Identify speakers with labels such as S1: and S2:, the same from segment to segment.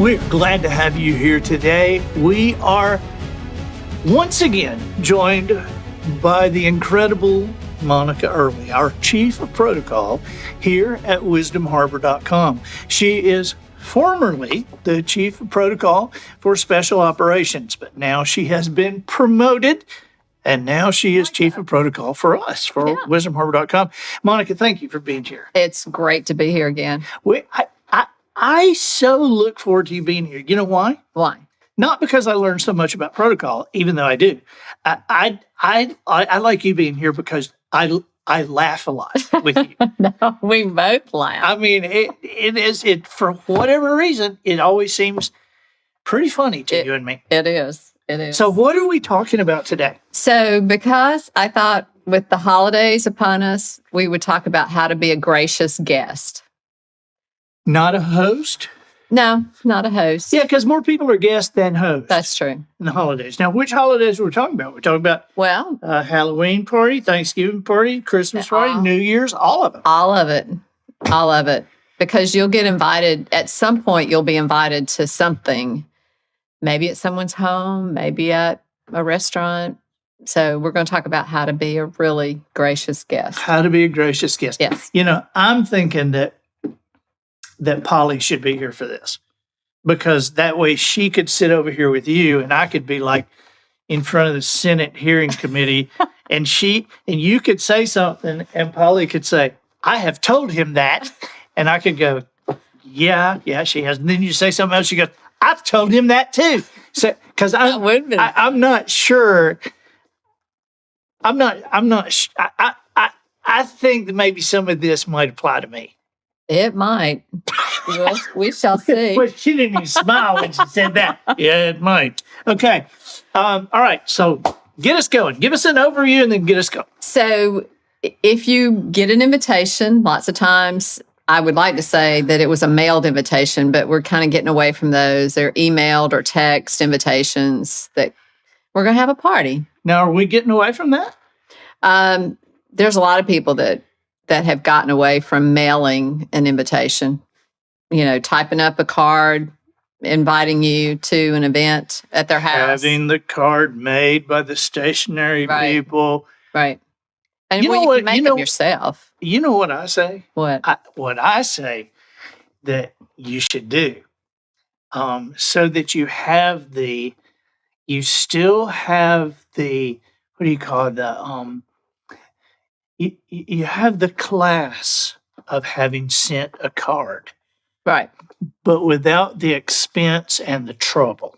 S1: We're glad to have you here today. We are once again joined by the incredible Monica Early, our Chief of Protocol here at WisdomHarbor.com. She is formerly the Chief of Protocol for Special Operations, but now she has been promoted, and now she is Chief of Protocol for us, for WisdomHarbor.com. Monica, thank you for being here.
S2: It's great to be here again.
S1: I so look forward to you being here. You know why?
S2: Why?
S1: Not because I learned so much about protocol, even though I do. I like you being here because I laugh a lot with you.
S2: No, we both laugh.
S1: I mean, it for whatever reason, it always seems pretty funny to you and me.
S2: It is. It is.
S1: So what are we talking about today?
S2: So because I thought with the holidays upon us, we would talk about how to be a gracious guest.
S1: Not a host?
S2: No, not a host.
S1: Yeah, because more people are guests than hosts.
S2: That's true.
S1: In the holidays. Now, which holidays we're talking about? We're talking about Halloween party, Thanksgiving party, Christmas party, New Year's, all of it.
S2: All of it. All of it. Because you'll get invited, at some point you'll be invited to something, maybe at someone's home, maybe at a restaurant. So we're going to talk about how to be a really gracious guest.
S1: How to be a gracious guest.
S2: Yes.
S1: You know, I'm thinking that Polly should be here for this, because that way she could sit over here with you and I could be like in front of the Senate hearing committee and you could say something and Polly could say, I have told him that. And I could go, yeah, she has. And then you say something else. She goes, I've told him that too. So, because I'm not sure. I think that maybe some of this might apply to me.
S2: It might. We shall see.
S1: Well, she didn't even smile when she said that. Yeah, it might. Okay. All right. So get us going. Give us an overview and then get us going.
S2: So if you get an invitation, lots of times I would like to say that it was a mailed invitation, but we're kind of getting away from those. They're emailed or text invitations that we're going to have a party.
S1: Now, are we getting away from that?
S2: There's a lot of people that have gotten away from mailing an invitation, typing up a card, inviting you to an event at their house.
S1: Having the card made by the stationery people.
S2: Right. And you can make them yourself.
S1: You know what I say?
S2: What?
S1: What I say that you should do, so that you still have the, what do you call it? You have the class of having sent a card.
S2: Right.
S1: But without the expense and the trouble.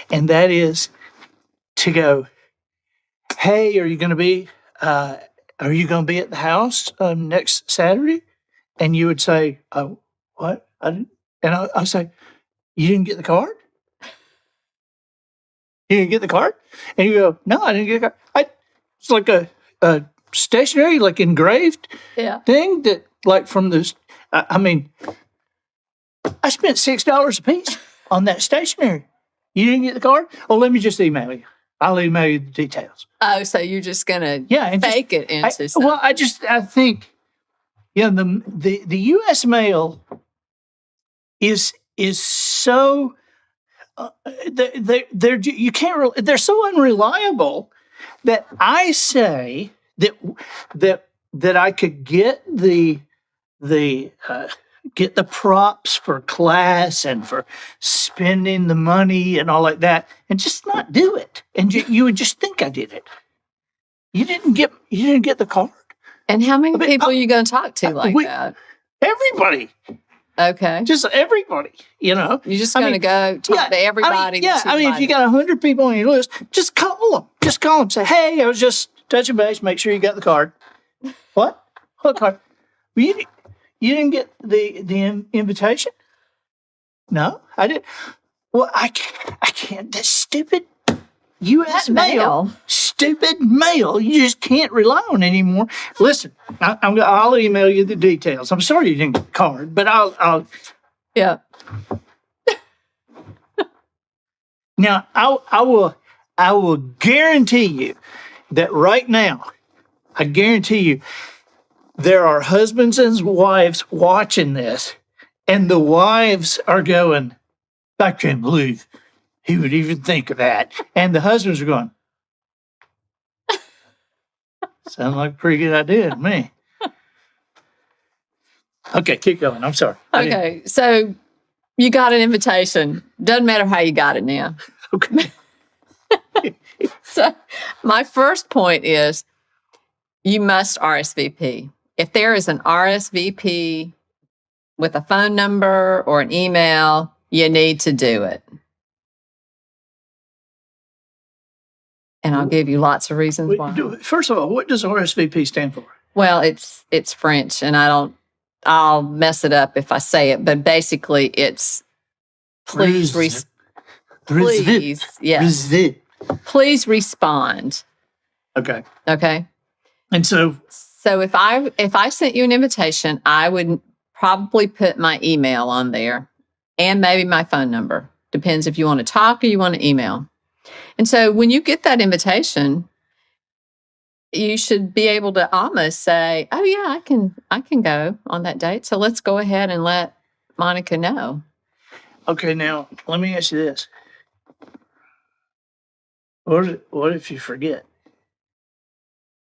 S1: And that is to go, hey, are you going to be at the house next Saturday? And you would say, what? I didn't. And I'll say, you didn't get the card? You didn't get the card? And you go, no, I didn't get the card. It's like a stationery, like engraved thing that, like from this. I spent $6 a piece on that stationery. You didn't get the card? Oh, let me just email you. I'll email you the details.
S2: Oh, so you're just gonna fake it into something?
S1: Well, I think, the U.S. mail is so they're so unreliable that I say that I could get the props for class and for spending the money and all like that, and just not do it. And you would just think I did it. You didn't get the card.
S2: And how many people are you going to talk to that?
S1: Everybody.
S2: Okay.
S1: Just everybody. You're
S2: just going to go talk to everybody.
S1: If you got 100 people on your list, just call them. Just call them. Say, hey, I was just touching base. Make sure you got the card. What? What card? You didn't get the invitation? No, I didn't. Well, I can't. That stupid U.S. mail. Stupid mail. You just can't rely on anymore. Listen, I'll email you the details. I'm sorry you didn't get the card, but I'll.
S2: Yeah.
S1: Now, I will guarantee you that right now, I guarantee you, there are husbands and wives watching this And the wives are going, I can't believe he would even think of that. And the husbands are going, sound like a pretty good idea to me. Okay, keep going. I'm sorry.
S2: Okay, so you got an invitation. Doesn't matter how you got it now.
S1: Okay.
S2: So my first point is you must RSVP. If there is an RSVP with a phone number or an email, you need to do it. And I'll give you lots of reasons why.
S1: First of all, what does RSVP stand for?
S2: Well, it's French, and I'll mess it up if I say it, but basically it's please yes. Please respond.
S1: Okay.
S2: Okay.
S1: And so
S2: if I sent you an invitation, I would probably put my email on there and maybe my phone number. Depends if you want to talk or you want to email. And so when you get that invitation, you should be able to almost say, oh yeah, I can go on that date. So let's go ahead and let Monica know.
S1: Okay, now let me ask you this. What if you forget?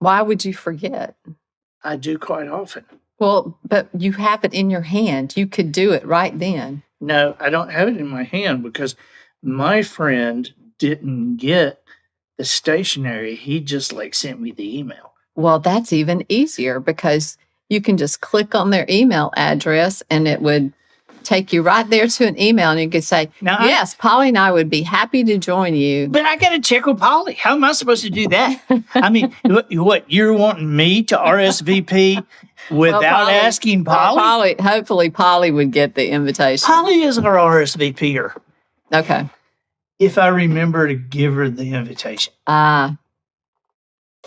S2: Why would you forget?
S1: I do quite often.
S2: Well, but you have it in your hand. You could do it right then.
S1: No, I don't have it in my hand because my friend didn't get the stationery. He just sent me the email.
S2: Well, that's even easier because you can just click on their email address and it would take you right there to an email and you could say,
S1: now,
S2: yes, Polly and I would be happy to join you.
S1: But I got to check with Polly. How am I supposed to do that? I mean, what you're wanting me to RSVP without asking Polly?
S2: Hopefully Polly would get the invitation.
S1: Polly is our RSVPer.
S2: Okay.
S1: If I remember to give her the invitation.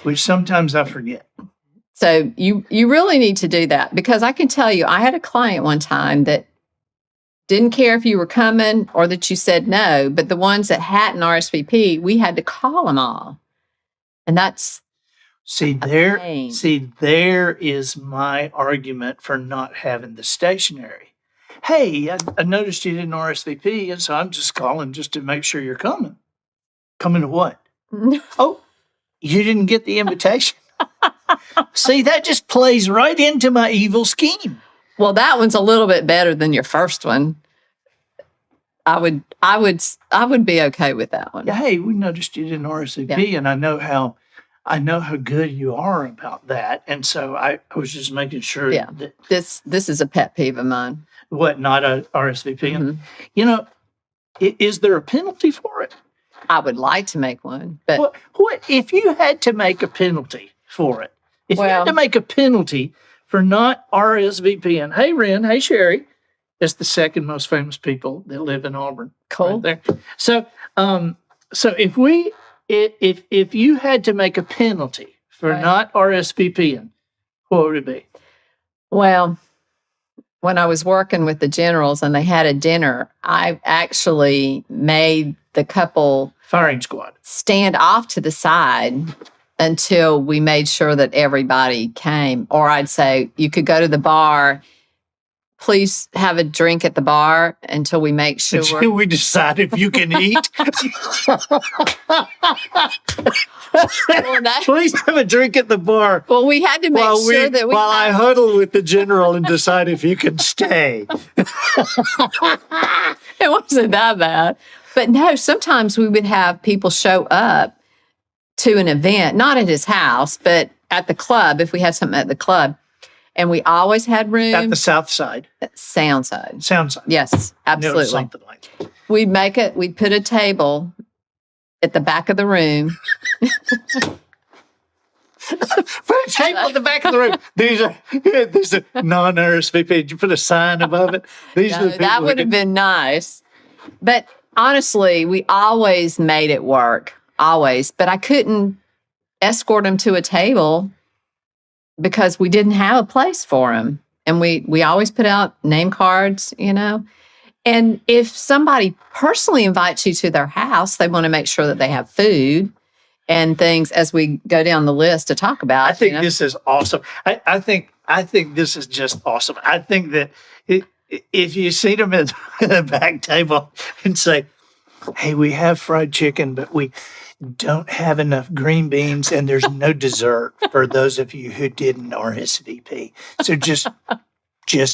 S1: Which sometimes I forget.
S2: So you really need to do that because I can tell you, I had a client one time that didn't care if you were coming or that you said no, but the ones that hadn't RSVP, we had to call them all. And that's
S1: there is my argument for not having the stationery. Hey, I noticed you didn't RSVP, and so I'm just calling just to make sure you're coming. Coming to what? Oh, you didn't get the invitation? See, that just plays right into my evil scheme.
S2: Well, that one's a little bit better than your first one. I would be okay with that one.
S1: Yeah, hey, we noticed you didn't RSVP, and I know how good you are about that, and so I was just making sure.
S2: Yeah, that this is a pet peeve of mine.
S1: What, not a RSVP?
S2: Mm-hmm.
S1: You know, is there a penalty for it?
S2: I would like to make one, but
S1: what if you had to make a penalty for it? If you had to make a penalty for not RSVPing, hey Ren, hey Sherry, that's the second most famous people that live in Auburn.
S2: Cool.
S1: Right there. So, if you had to make a penalty for not RSVPing, what would it be?
S2: Well, when I was working with the generals and they had a dinner, I actually made the couple
S1: firing squad
S2: stand off to the side until we made sure that everybody came. Or I'd say, you could go to the bar, please have a drink at the bar until we make sure.
S1: Until we decide if you can eat. Please have a drink at the bar.
S2: Well, we had to make sure that
S1: while I huddle with the general and decide if you can stay.
S2: It wasn't that bad. But no, sometimes we would have people show up to an event, not at his house, but at the club, if we had something at the club. And we always had room.
S1: At the south side?
S2: Sound side.
S1: Sound side.
S2: Yes, absolutely.
S1: Something like that.
S2: We'd put a table at the back of the room.
S1: Put a table at the back of the room. These are non-RSVP. Did you put a sign above it?
S2: That would have been nice. But honestly, we always made it work. Always. But I couldn't escort them to a table because we didn't have a place for them. And we always put out name cards, And if somebody personally invites you to their house, they want to make sure that they have food and things as we go down the list to talk about.
S1: I think this is awesome. I think this is just awesome. I think that if you see them at the back table and say, hey, we have fried chicken, but we don't have enough green beans and there's no dessert for those of you who didn't RSVP. So just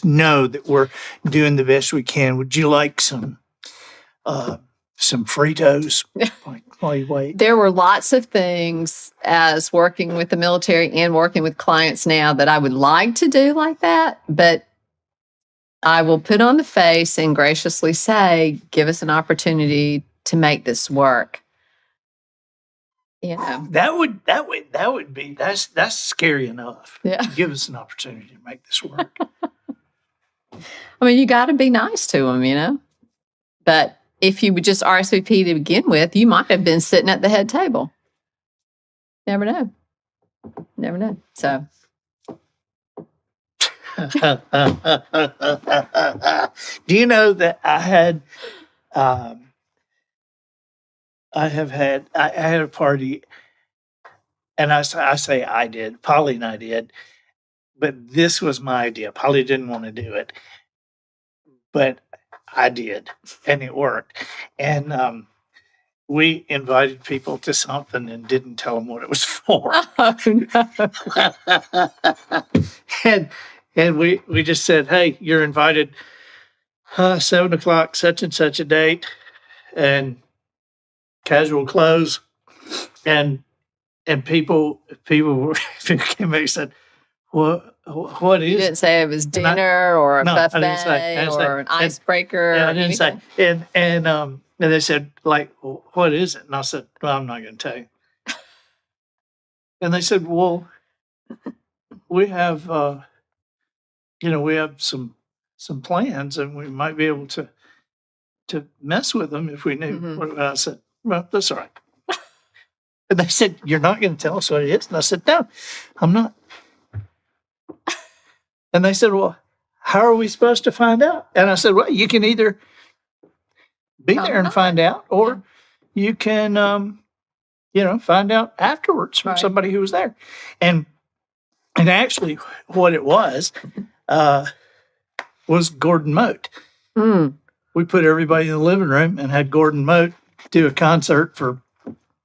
S1: know that we're doing the best we can. Would you like some Fritos while you wait?
S2: There were lots of things as working with the military and working with clients now that I would like to do like that, but I will put on the face and graciously say, give us an opportunity to make this work. You know,
S1: That would be that's scary enough.
S2: yeah.
S1: Give us an opportunity to make this work.
S2: I mean, you got to be nice to them, you know. But if you would just RSVP to begin with, you might have been sitting at the head table. Never know. Never know. So,
S1: do you know that I had I had a party, and I say I did, Polly and I did, but this was my idea. Polly didn't want to do it, but I did, and it worked. And we invited people to something and didn't tell them what it was for.
S2: oh no.
S1: and we just said, hey, you're invited 7 o'clock, such and such a date, and casual clothes, and people came back and said, what
S2: You
S1: is
S2: didn't say it was dinner or a
S1: No, I
S2: buffet
S1: didn't say. I didn't say.
S2: or an icebreaker.
S1: Yeah,
S2: or
S1: I didn't say.
S2: anything.
S1: And they said, like, well, what is it? And I said, well, I'm not going to tell you. And they said, well, we have, we have some plans, and we might be able to mess with them if we knew.
S2: Mhm.
S1: What I said, well, that's all right. And they said, you're not going to tell us what it is? And I said, no, I'm not. And they said, well, how are we supposed to find out? And I said, well, you can either be
S2: Come
S1: there and
S2: by.
S1: find out, or you can, find out afterwards from
S2: Right.
S1: somebody who was there. And actually, what it was Gordon Mote.
S2: Mm,
S1: We put everybody in the living room and had Gordon Mote do a concert for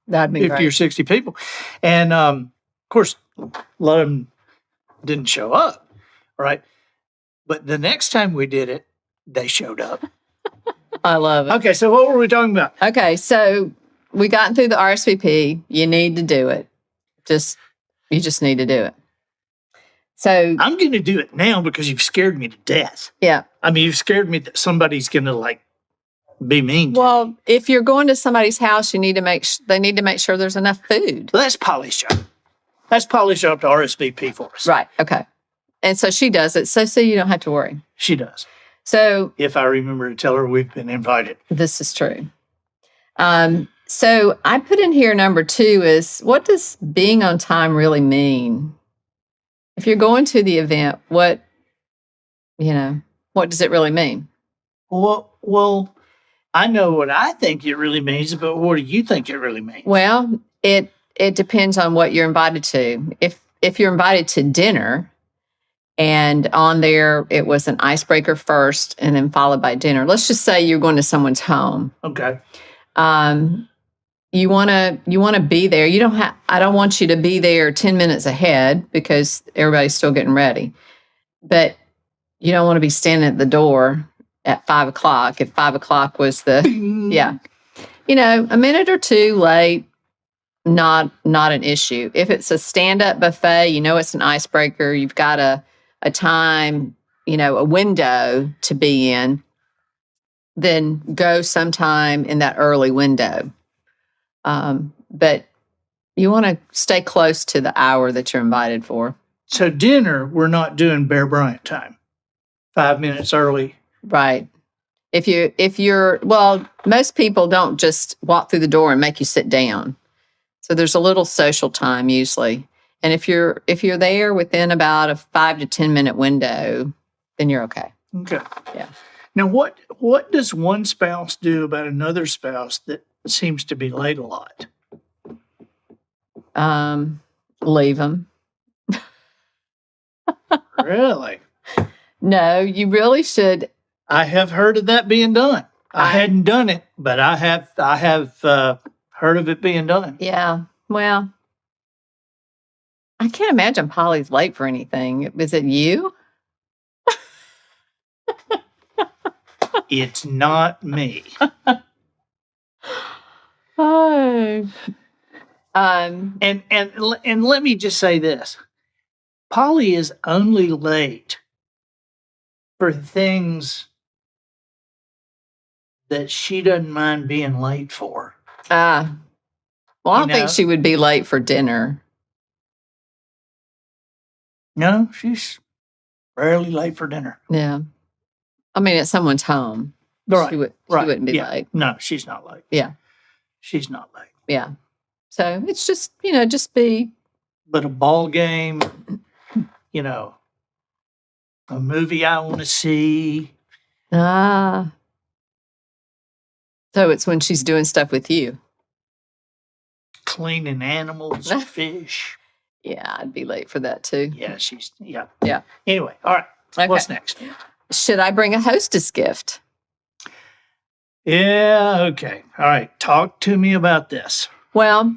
S2: that'd be
S1: 50 or
S2: great.
S1: 60 people. And of course, a lot of them didn't show up. Right. But the next time we did it, they showed up.
S2: I love it.
S1: Okay. So what were we talking about?
S2: Okay, so we gotten through the RSVP. You need to do it. You just need to do it. So
S1: I'm going to do it now because you've scared me to death.
S2: yeah.
S1: I mean, you've scared me that somebody's going to be mean.
S2: Well, if you're going to somebody's house, you need to they need to make sure there's enough food.
S1: Let's polish up. Let's polish up to RSVP for us.
S2: Right. Okay. And so she does it. So you don't have to worry.
S1: She does.
S2: So
S1: If I remember to tell her we've been invited.
S2: this is true. So I put in here number 2 is, what does being on time really mean? If you're going to the event, what does it really mean?
S1: Well, I know what I think it really means, but what do you think it really means?
S2: Well, it depends on what you're invited to. If you're invited to dinner, and on there it was an icebreaker first and then followed by dinner. Let's just say you're going to someone's home.
S1: Okay.
S2: You want to be there. I don't want you to be there 10 minutes ahead because everybody's still getting ready. But you don't want to be standing at the door at 5 o'clock. If 5 o'clock was yeah. A minute or 2 late, not an issue. If it's a stand-up buffet, it's an icebreaker. You've got a time, a window to be in, then go sometime in that early window. But you want to stay close to the hour that you're invited for.
S1: So dinner, we're not doing Bear Bryant time. 5 minutes early.
S2: Right. If you're most people don't just walk through the door and make you sit down. So there's a little social time usually. And if you're there within about a 5 to 10 minute window, then you're okay.
S1: Okay.
S2: Yeah.
S1: Now, what does one spouse do about another spouse that seems to be late a lot?
S2: Leave them.
S1: Really?
S2: No, you really should.
S1: I have heard of that being done. I
S2: I-
S1: hadn't done it, but I have heard of it being done.
S2: Yeah. Well, I can't imagine Polly's late for anything. Is it you?
S1: It's not me.
S2: Oh.
S1: And let me just say this. Polly is only late for things that she doesn't mind being late for.
S2: Well, I don't
S1: You
S2: think
S1: know?
S2: she would be late for dinner.
S1: No, she's rarely late for dinner.
S2: Yeah. I mean, at someone's home.
S1: Right.
S2: She
S1: right.
S2: wouldn't be
S1: Yeah.
S2: late.
S1: No, she's not late.
S2: Yeah.
S1: She's not late.
S2: Yeah. So it's just, just be,
S1: But a ball game, a movie I want to see.
S2: so it's when she's doing stuff with you.
S1: Cleaning animals, fish.
S2: Yeah, I'd be late for that too.
S1: Yeah, yeah.
S2: Yeah.
S1: Anyway, all right.
S2: Okay.
S1: What's next?
S2: Should I bring a hostess gift?
S1: Yeah, okay. All right. Talk to me about this.
S2: Well,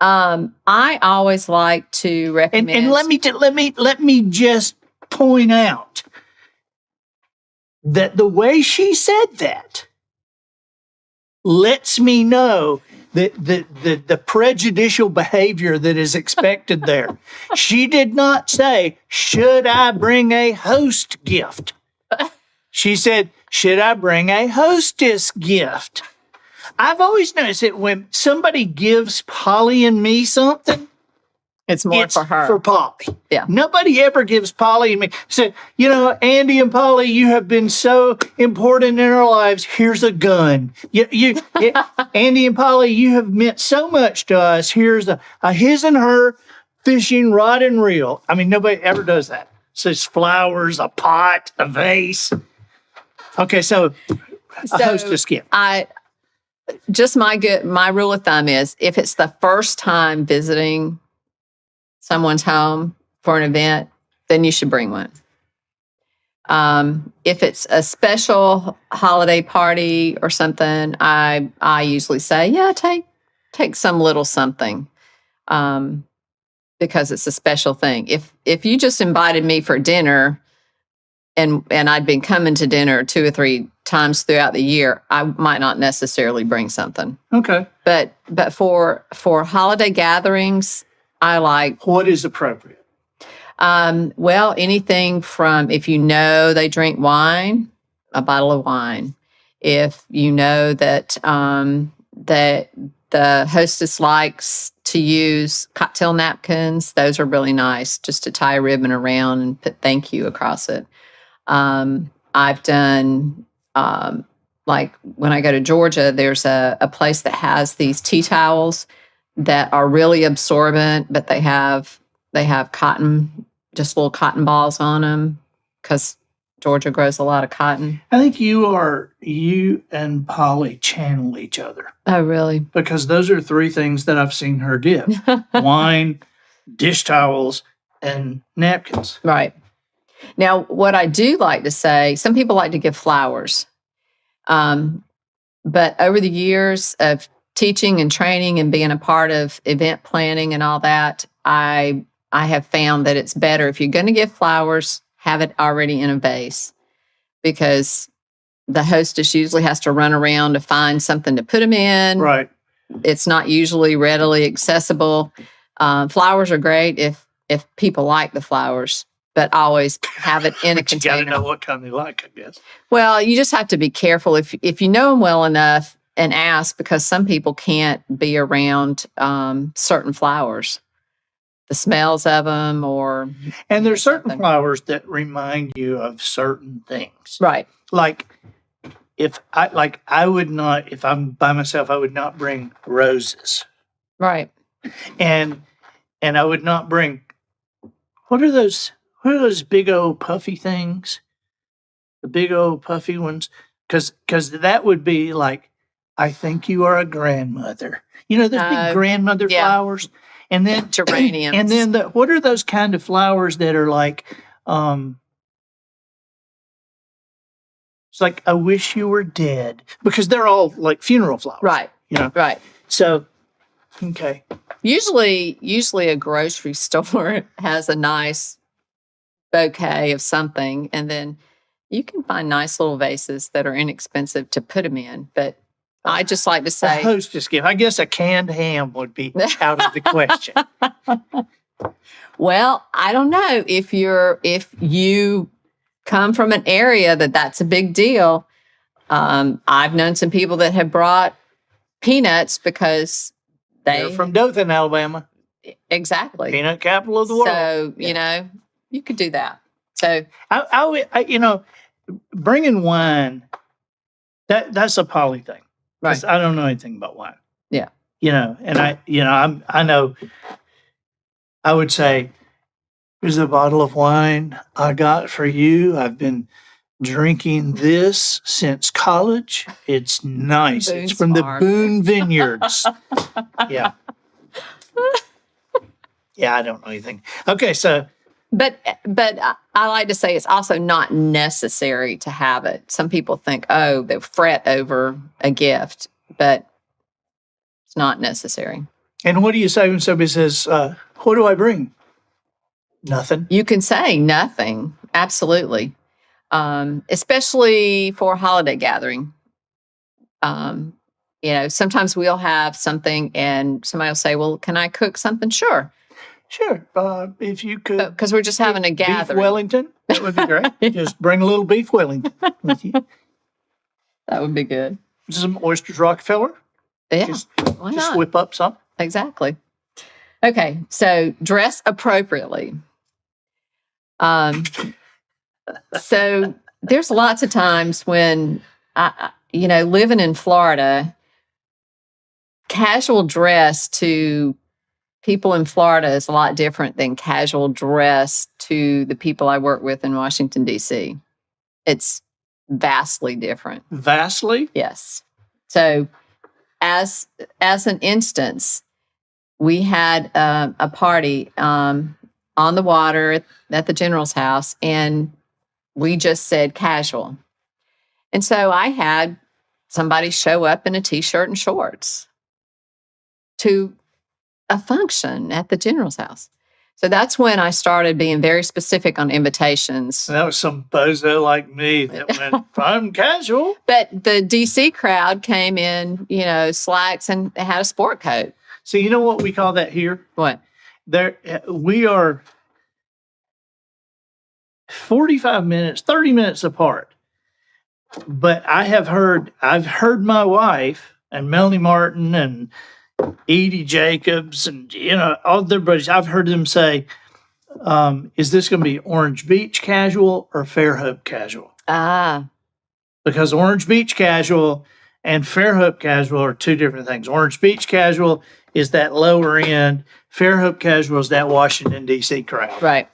S2: I always like to recommend.
S1: And let me just point out that the way she said that lets me know that the prejudicial behavior that is expected there. She did not say, "Should I bring a host gift?" She said, "Should I bring a hostess gift?" I've always noticed that when somebody gives Polly and me something,
S2: it's more
S1: it's
S2: for her.
S1: for Polly.
S2: Yeah.
S1: Nobody ever gives Polly and me. So, Andy and Polly, you have been so important in our lives. Here's a gun. Andy and Polly, you have meant so much to us. Here's a his and her fishing rod and reel. I mean, nobody ever does that. So it's flowers, a pot, a vase. Okay, so a hostess gift.
S2: My rule of thumb is if it's the first time visiting someone's home for an event, then you should bring one. If it's a special holiday party or something, I usually say, yeah, take some little something, because it's a special thing. If you just invited me for dinner and I'd been coming to dinner 2 or 3 times throughout the year, I might not necessarily bring something.
S1: Okay.
S2: But for holiday gatherings, I like
S1: What is appropriate?
S2: well, anything from, if they drink wine, a bottle of wine. If that that the hostess likes to use cocktail napkins, those are really nice, just to tie a ribbon around and put thank you across it. I've done like when I go to Georgia, there's a place that has these tea towels that are really absorbent, but they have cotton, just little cotton balls on them, because Georgia grows a lot of cotton.
S1: I think you and Polly channel each other,
S2: Oh, really?
S1: because those are 3 things that I've seen her give: wine, dish towels, and napkins.
S2: Right. Now, what I do like to say, some people like to give flowers. But over the years of teaching and training and being a part of event planning and all that, I have found that it's better, if you're going to give flowers, have it already in a vase, because the hostess usually has to run around to find something to put them in.
S1: Right.
S2: It's not usually readily accessible. Flowers are great if people like the flowers, but always have it in a
S1: But you got to
S2: container.
S1: know what kind they like, I guess.
S2: Well, you just have to be careful if you know them well enough and ask, because some people can't be around certain flowers, the smells of them, or
S1: And there's certain
S2: something.
S1: flowers that remind you of certain things.
S2: Right.
S1: Like I would not, if I'm by myself, I would not bring roses.
S2: Right.
S1: And I would not bring, what are those big old puffy things? The big old puffy ones? Because that would be like, I think you are a grandmother. Those big grandmother
S2: yeah.
S1: flowers. And then
S2: Geraniums.
S1: And then what are those kind of flowers that are like, It's like, I wish you were dead, because they're all like funeral flowers.
S2: Right.
S1: You know?
S2: Right.
S1: So, okay.
S2: Usually a grocery store has a nice bouquet of something, and then you can find nice little vases that are inexpensive to put them in. But I just like to
S1: A
S2: say,
S1: hostess gift. I guess a canned ham would be out of the question.
S2: well, I don't know if you come from an area that's a big deal. I've known some people that have brought peanuts because
S1: They're from Dothan, Alabama,
S2: exactly.
S1: peanut capital of the world.
S2: So, you know, you could do that. So
S1: I bringing wine, that's a Polly thing. 'Cause
S2: right.
S1: I don't know anything about wine.
S2: Yeah.
S1: And I know, I would say, here's a bottle of wine I got for you. I've been drinking this since college. It's nice. It's from the
S2: Boone's Farm.
S1: Boone Vineyards. Yeah. Yeah, I don't know anything. Okay, so
S2: But I like to say it's also not necessary to have it. Some people think, oh, they fret over a gift, but it's not necessary.
S1: and what do you say when somebody says, what do I bring? Nothing.
S2: You can say nothing, absolutely, especially for a holiday gathering. Sometimes we'll have something and somebody will say, well, can I cook something? Sure.
S1: Sure. If you could.
S2: Because we're just having a
S1: Beef
S2: gathering.
S1: Wellington, that would be great. Just bring a little beef Wellington with you.
S2: That would be good.
S1: Some oysters Rockefeller.
S2: Yeah.
S1: Just,
S2: Why
S1: just
S2: not?
S1: whip up some.
S2: Exactly. Okay, so dress appropriately. So there's lots of times when living in Florida, casual dress to people in Florida is a lot different than casual dress to the people I work with in Washington, D.C. It's vastly different.
S1: Vastly.
S2: Yes. So as an instance, we had a party on the water at the general's house, and we just said casual. And so I had somebody show up in a t-shirt and shorts to a function at the general's house. So that's when I started being very specific on invitations.
S1: That was some bozo like me that went, I'm casual.
S2: But the DC crowd came in, slacks and had a sport coat.
S1: So you know what we call that here?
S2: What?
S1: We are 45 minutes, 30 minutes apart. But I've heard my wife and Melanie Martin and Edie Jacobs and, all their buddies, I've heard them say, is this going to be Orange Beach casual or Fairhope casual?
S2: Ah,
S1: Because Orange Beach casual and Fairhope casual are two different things. Orange Beach casual is that lower end. Fairhope casual is that Washington, D.C. crowd.
S2: right.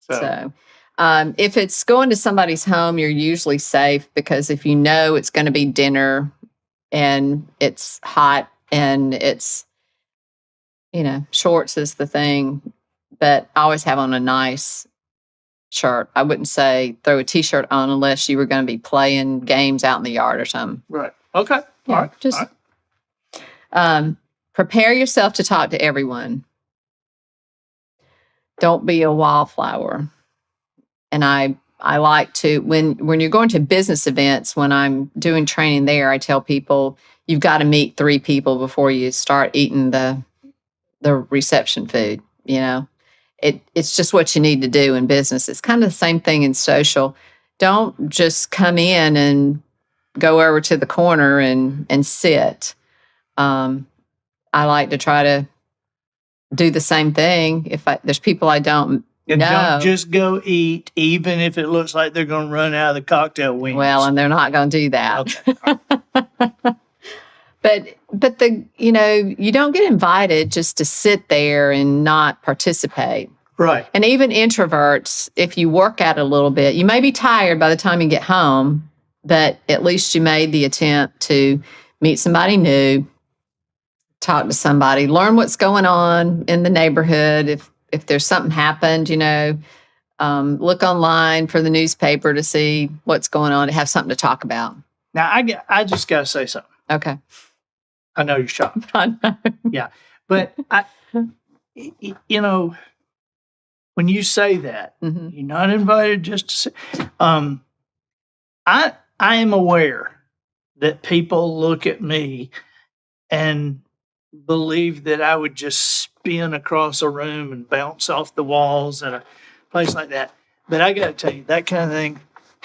S1: So,
S2: So if it's going to somebody's home, you're usually safe because if you know it's going to be dinner and it's hot and it's, shorts is the thing, but I always have on a nice shirt. I wouldn't say throw a t-shirt on unless you were going to be playing games out in the yard or something.
S1: right. Okay.
S2: Yeah,
S1: All right.
S2: just
S1: All right.
S2: prepare yourself to talk to everyone. Don't be a wallflower. And I like to, when you're going to business events, when I'm doing training there, I tell people you've got to meet 3 people before you start eating the reception food. It's just what you need to do in business. It's kind of the same thing in social. Don't just come in and go over to the corner and sit. I like to try to do the same thing. If there's people I don't
S1: And
S2: know.
S1: don't just go eat, even if it looks like they're going to run out of the cocktail wings.
S2: Well, and they're not going to do that.
S1: Okay.
S2: But you don't get invited just to sit there and not participate.
S1: Right.
S2: And even introverts, if you work at it a little bit, you may be tired by the time you get home, but at least you made the attempt to meet somebody new, talk to somebody, learn what's going on in the neighborhood. If there's something happened, look online for the newspaper to see what's going on, to have something to talk about.
S1: Now, I just got to say something.
S2: Okay.
S1: I know you're shocked,
S2: I know.
S1: but you know, when you say that,
S2: Mhm.
S1: you're not invited just to say, I am aware that people look at me and believe that I would just spin across a room and bounce off the walls at a place like that. But I got to tell you, that kind of thing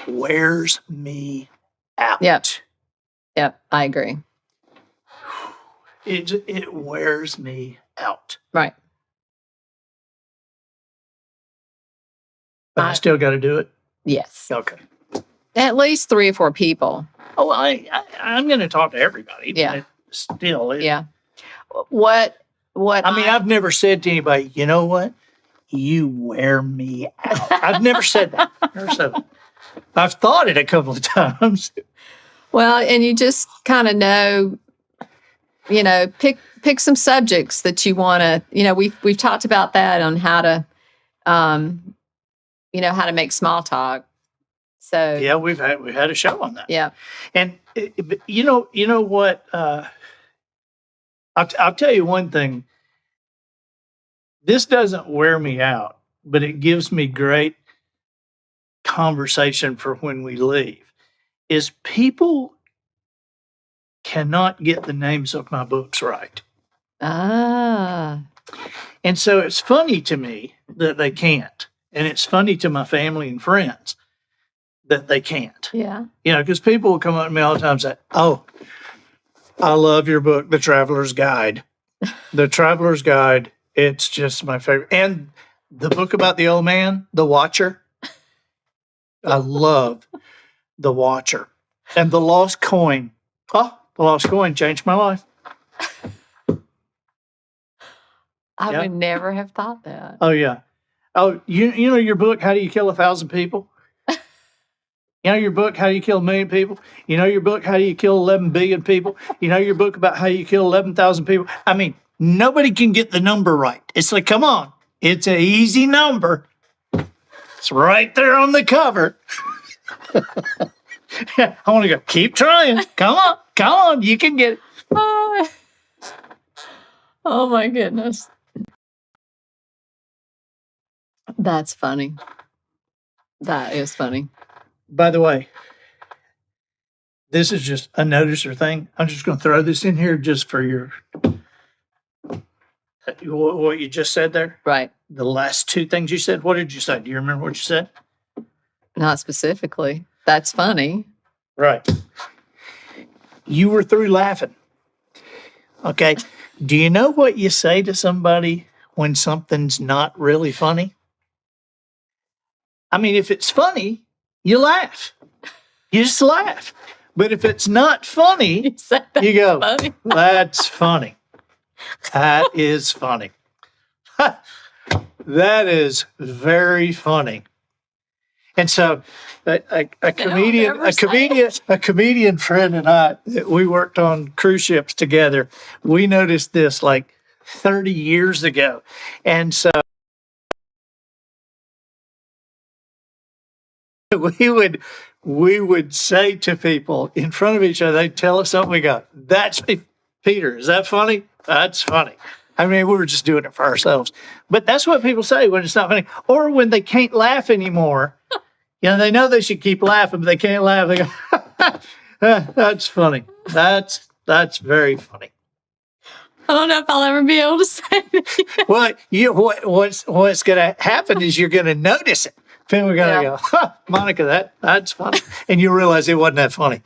S1: wears me out.
S2: Yep, I agree.
S1: It wears me out.
S2: Right.
S1: But I still got to do it.
S2: Yes.
S1: Okay.
S2: At least 3 or 4 people.
S1: Oh, I'm going to talk to everybody.
S2: Yeah.
S1: But still,
S2: Yeah. What
S1: I mean, I've never said to anybody, you know what? You wear me out. I've never said that. Never said that. I've thought it a couple of times.
S2: well, and you just kind of know, pick some subjects that you want to, we've talked about that on how to, how to make small talk. So
S1: Yeah, we've had a show on that.
S2: yeah.
S1: And but you know what? I'll tell you one thing. This doesn't wear me out, but it gives me great conversation for when we leave. Is people cannot get the names of my books right.
S2: Ah.
S1: And so it's funny to me that they can't. And it's funny to my family and friends that they can't.
S2: Yeah.
S1: Because people will come up to me all the time and say, oh, I love your book, The Traveler's Guide. The Traveler's Guide, it's just my favorite. And the book about the old man, The Watcher. I love The Watcher. And The Lost Coin. Oh, The Lost Coin changed my life.
S2: I
S1: Yeah.
S2: would never have thought that.
S1: Oh, yeah. Oh, you know your book, How Do You Kill 1,000 People? You know your book, How Do You Kill 1,000,000 People? You know your book, How Do You Kill 11 billion people? You know your book about how you kill 11,000 people? I mean, nobody can get the number right. It's like, come on. It's an easy number. It's right there on the cover. I want to go, keep trying. Come on. You can get it.
S2: Oh my goodness. That's funny. That is funny.
S1: By the way, this is just a noticer thing. I'm just going to throw this in here just for your what you just said there.
S2: Right.
S1: The last 2 things you said. What did you say? Do you remember what you said?
S2: Not specifically. That's funny.
S1: Right. You were through laughing. Okay. Do you know what you say to somebody when something's not really funny? I mean, if it's funny, you laugh. You just laugh. But if it's not funny,
S2: You said that
S1: you go,
S2: funny.
S1: that's funny. That is funny. That is very funny. And so a comedian friend and I, we worked on cruise ships together. We noticed this like 30 years ago. And so we would say to people in front of each other, they'd tell us something, we go, that's Peter, is that funny? That's funny. I mean, we were just doing it for ourselves. But that's what people say when it's not funny. Or when they can't laugh anymore. They know they should keep laughing, but they can't laugh. They go, that's funny. That's very funny.
S2: I don't know if I'll ever be able to say it.
S1: Well, what's going to happen is you're going to notice it. People are going to go, Monica, that's funny. And you realize it wasn't that funny.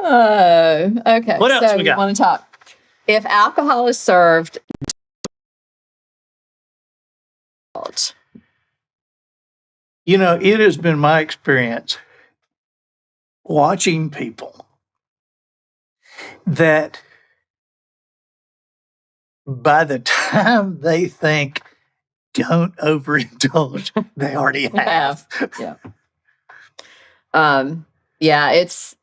S2: Okay.
S1: What else
S2: so
S1: we
S2: you
S1: got?
S2: want to talk? If alcohol is served,
S1: It has been my experience watching people that by the time they think don't overindulge, they already have.
S2: Yeah. It's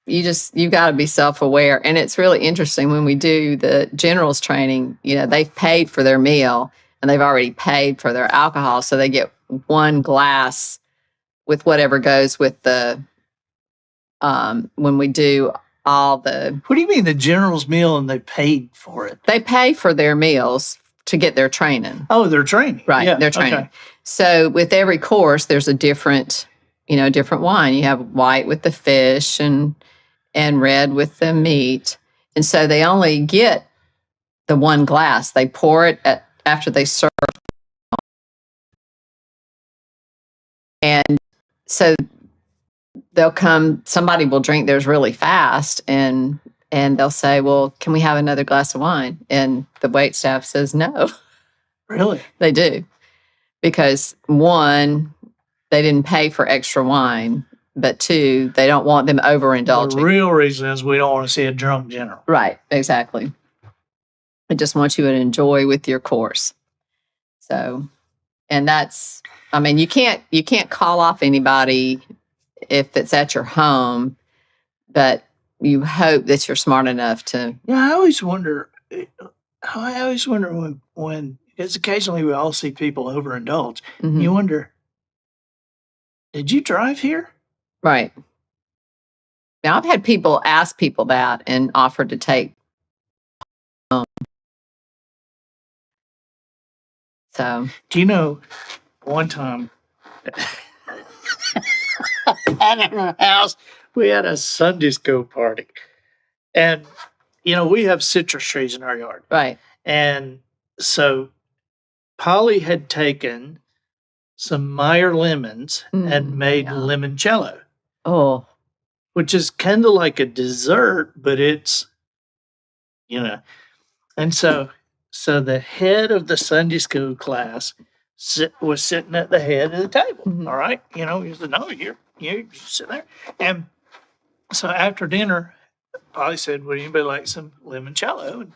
S2: you've got to be self-aware. And it's really interesting when we do the generals training, they've paid for their meal and they've already paid for their alcohol. So they get one glass with whatever goes with the, when we do all the,
S1: What do you mean the general's meal and they paid for it?
S2: they pay for their meals to get their training.
S1: Oh, they're training.
S2: Right.
S1: Yeah,
S2: They're training.
S1: okay.
S2: So with every course, there's a different, different wine. You have white with the fish and red with the meat. And so they only get the one glass. They pour it after they serve. And so somebody will drink theirs really fast and they'll say, well, can we have another glass of wine? And the wait staff says no.
S1: Really?
S2: They do. Because one, they didn't pay for extra wine, but two, they don't want them
S1: The
S2: overindulging.
S1: real reason is we don't want to see a drunk general.
S2: Right, exactly. I just want you to enjoy with your course. So, and that's, you can't call off anybody if it's at your home, but you hope that you're smart enough to.
S1: Yeah, I always wonder when because occasionally we all see people overindulge.
S2: Mhm.
S1: You wonder, did you drive here?
S2: Right. Now, I've had people ask people that and offer to take home. So,
S1: Do you know, one time at our house, we had a Sunday school party. And, we have citrus trees in our yard.
S2: right.
S1: And so Polly had taken some Meyer lemons and made
S2: yeah.
S1: limoncello,
S2: Oh,
S1: which is kind of like a dessert, but it's, and so the head of the Sunday school class was sitting at the head of the table.
S2: Mhm.
S1: All right. He said, no, you sit there. And so after dinner, Polly said, would anybody like some limoncello? And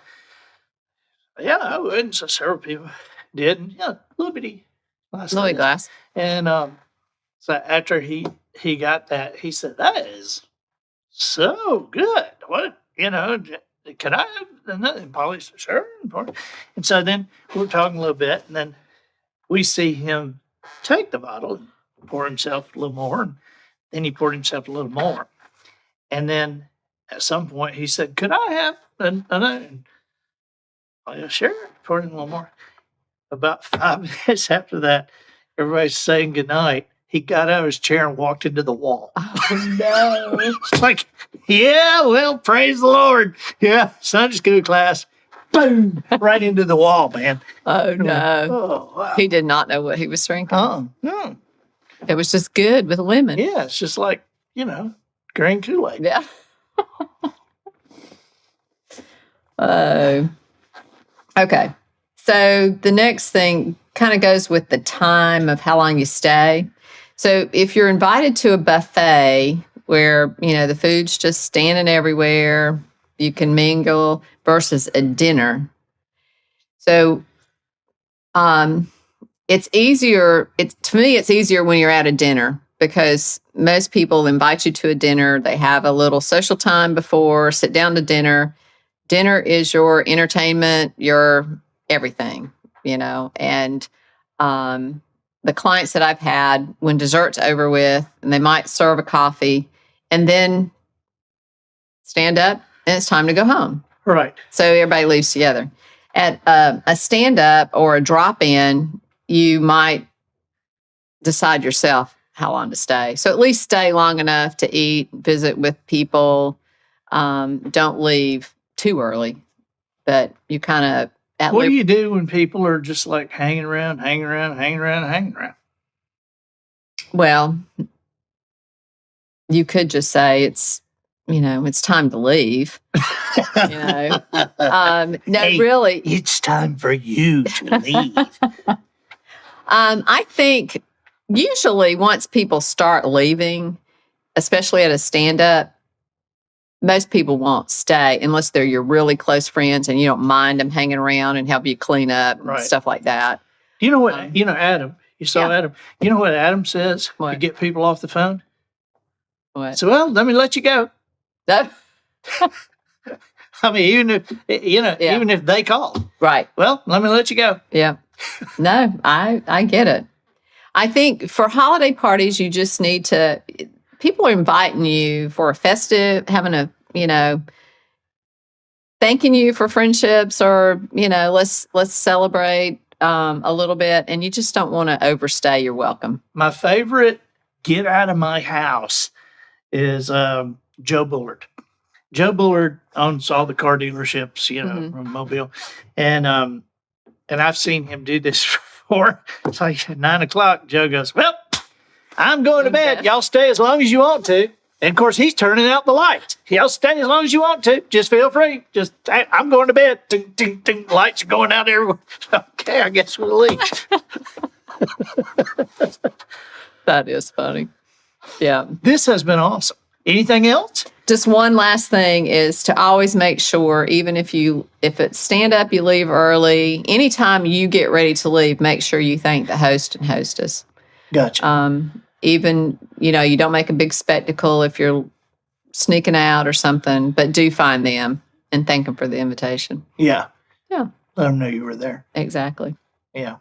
S1: yeah, I would. And so several people did. And a little bitty glass.
S2: Louis glass.
S1: And so after he got that, he said, that is so good. What, can I have another? And Polly said, sure. And so then we're talking a little bit, and then we see him take the bottle and pour himself a little more. And then he poured himself a little more. And then at some point he said, could I have another? And I said, sure. Poured in a little more. About 5 minutes after that, everybody's saying goodnight. He got out of his chair and walked into the wall.
S2: Oh, no.
S1: It's like, yeah, well, praise the Lord. Yeah, Sunday school class. Boom. Right into the wall, man.
S2: Oh, no.
S1: Oh, wow.
S2: He did not know what he was drinking.
S1: No.
S2: It was just good with lemon.
S1: Yeah, it's just like, green Kool-Aid.
S2: Yeah. Okay. So the next thing kind of goes with the time of how long you stay. So if you're invited to a buffet where, the food's just standing everywhere, you can mingle versus a dinner. So it's easier. To me, it's easier when you're at a dinner because most people invite you to a dinner. They have a little social time before, sit down to dinner. Dinner is your entertainment, your everything, and the clients that I've had, when dessert's over with, and they might serve a coffee and then stand up and it's time to go home.
S1: Right.
S2: So everybody leaves together. At a stand-up or a drop-in, you might decide yourself how long to stay. So at least stay long enough to eat, visit with people. Don't leave too early, but you kind of
S1: What do you do when people are just like hanging around?
S2: Well, you could just say it's time to leave. No,
S1: Hey,
S2: really.
S1: It's time for you to leave.
S2: I think usually once people start leaving, especially at a stand-up, most people won't stay unless they're your really close friends and you don't mind them hanging around and help you clean up and
S1: Right.
S2: stuff like that.
S1: You know what? Adam. You saw
S2: Yeah.
S1: Adam. You know what Adam says to
S2: What?
S1: get people off the phone?
S2: What?
S1: So, well, let me let you go.
S2: No?
S1: I mean, even if
S2: Yeah.
S1: even if they call,
S2: Right.
S1: well, let me let you go.
S2: Yeah. No, I get it. I think for holiday parties, you just need to, people are inviting you for a festive, having a, thanking you for friendships or, let's celebrate a little bit. And you just don't want to overstay your welcome.
S1: My favorite get out of my house is Joe Bullard. Joe Bullard owns all the car dealerships, from Mobile. And I've seen him do this before. It's like at 9:00. Joe goes, well, I'm going to bed. Y'all stay as long as you want to. And of course, he's turning out the lights. Y'all stay as long as you want to. Just feel free. I'm going to bed. Ding, ding, ding. Lights are going out everywhere. Okay, I guess we'll leave.
S2: That is funny. Yeah.
S1: This has been awesome. Anything else?
S2: Just one last thing is to always make sure, even if it's stand up, you leave early, anytime you get ready to leave, make sure you thank the host and hostess.
S1: Gotcha.
S2: Even, you don't make a big spectacle if you're sneaking out or something, but do find them and thank them for the invitation.
S1: Yeah.
S2: Yeah.
S1: Let them know you were there.
S2: Exactly.
S1: Yeah.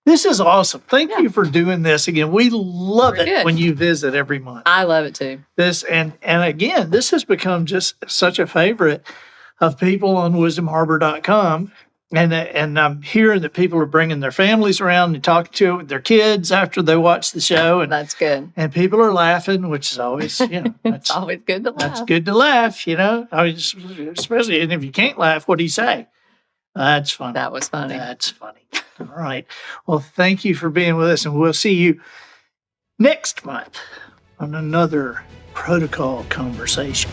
S1: This is awesome. Thank you for doing this again. We love it when you visit every month.
S2: I love it too.
S1: This and again, this has become just such a favorite of people on wisdomharbor.com. And I'm hearing that people are bringing their families around and talking to it with their kids after they watch the show. And
S2: that's good.
S1: And people are laughing, which is always,
S2: it's always good to laugh.
S1: That's good to laugh, I mean, especially, and if you can't laugh, what do you say? That's funny.
S2: That was funny.
S1: That's funny. All right. Well, thank you for being with us, and we'll see you next month on another protocol conversation.